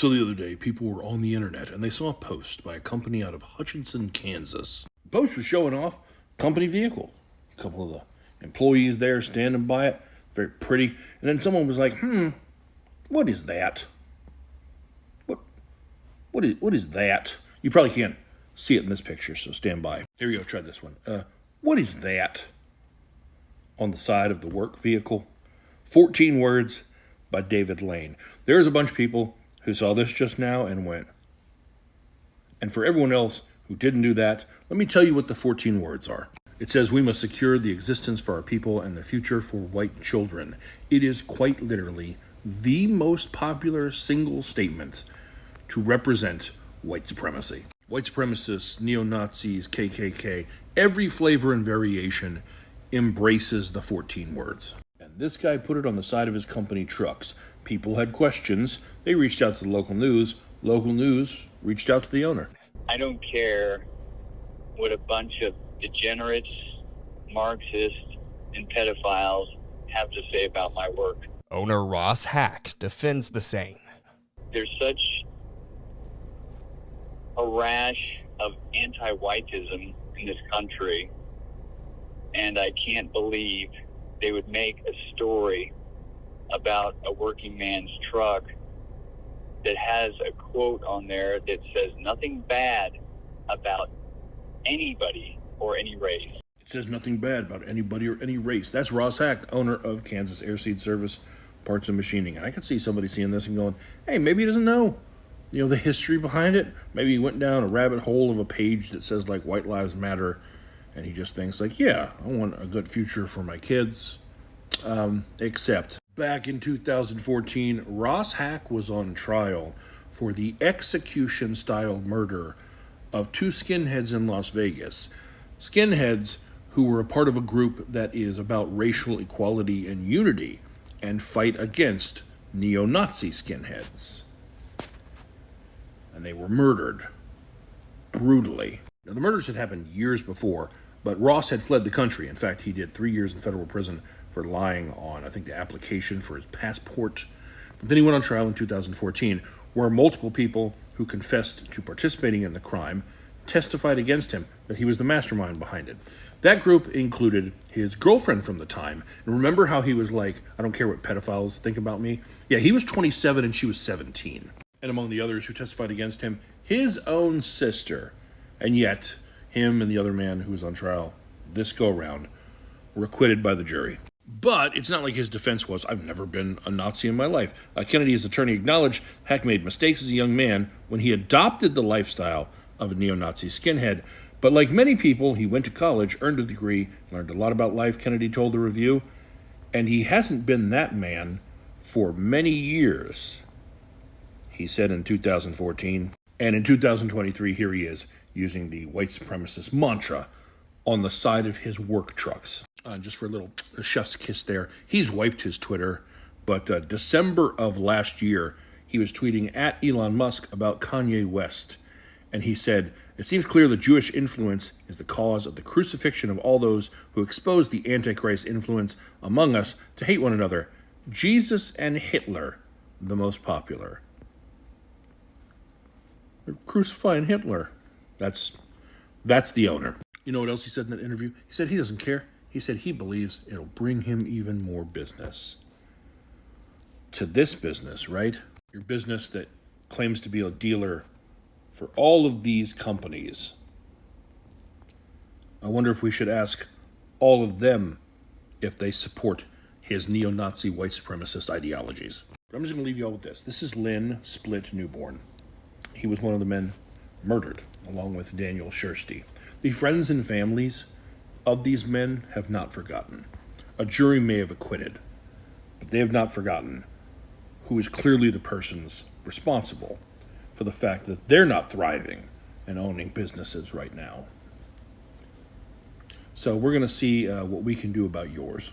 So the other day, people were on the internet and they saw a post by a company out of Hutchinson, Kansas. The post was showing off a company vehicle. A couple of the employees there standing by it, very pretty. And then someone was like, what is that? What is that? You probably can't see it in this picture, so stand by. Here we go, try this one. What is that on the side of the work vehicle? 14 words by David Lane. There's a bunch of people who saw this just now and went. And for everyone else who didn't do that, let me tell you what the 14 words are. It says, we must secure the existence for our people and the future for white children. It is quite literally the most popular single statement to represent white supremacy. White supremacists, neo-Nazis, KKK, every flavor and variation embraces the 14 words. And this guy put it on the side of his company trucks. People had questions. They reached out to the local news. Local news reached out to the owner. I don't care what a bunch of degenerates, Marxists, and pedophiles have to say about my work. Owner Ross Hack defends the saying. There's such a rash of anti-whiteism in this country, and I can't believe they would make a story about a working man's truck that has a quote on there that says nothing bad about anybody or any race. It says nothing bad about anybody or any race. That's Ross Hack, owner of Kansas Airseed Service Parts and Machining. And I could see somebody seeing this and going, hey, maybe he doesn't know, the history behind it. Maybe he went down a rabbit hole of a page that says, like, White Lives Matter, and he just thinks, like, yeah, I want a good future for my kids. Except back in 2014, Ross Hack was on trial for the execution-style murder of two skinheads in Las Vegas. Skinheads who were a part of a group that is about racial equality and unity and fight against neo-Nazi skinheads. And they were murdered brutally. Now, the murders had happened years before, but Ross had fled the country. In fact, he did 3 years in federal prison for lying on, I think, the application for his passport. But then he went on trial in 2014, where multiple people who confessed to participating in the crime testified against him that he was the mastermind behind it. That group included his girlfriend from the time. And remember how he was like, I don't care what pedophiles think about me? Yeah, he was 27 and she was 17. And among the others who testified against him, his own sister. And yet, him and the other man who was on trial this go-round were acquitted by the jury. But it's not like his defense was, I've never been a Nazi in my life. Kennedy's attorney acknowledged Hack made mistakes as a young man when he adopted the lifestyle of a neo-Nazi skinhead. But like many people, he went to college, earned a degree, learned a lot about life, Kennedy told the Review, and he hasn't been that man for many years, he said in 2014. And in 2023, here he is, using the white supremacist mantra on the side of his work trucks. Just for a little chef's kiss there, he's wiped his Twitter, but December of last year, he was tweeting at Elon Musk about Kanye West. And he said, it seems clear that Jewish influence is the cause of the crucifixion of all those who expose the Antichrist influence among us to hate one another. Jesus and Hitler, the most popular. They're crucifying Hitler. That's the owner. You know what else he said in that interview? He said he doesn't care. He said he believes it'll bring him even more business. To this business, right? Your business that claims to be a dealer for all of these companies. I wonder if we should ask all of them if they support his neo-Nazi white supremacist ideologies. But I'm just going to leave you all with this. This is Lynn Split Newborn. He was one of the men murdered, along with Daniel Schursty. The friends and families of these men have not forgotten. A jury may have acquitted, but they have not forgotten who is clearly the persons responsible for the fact that they're not thriving and owning businesses right now. So we're going to see what we can do about yours.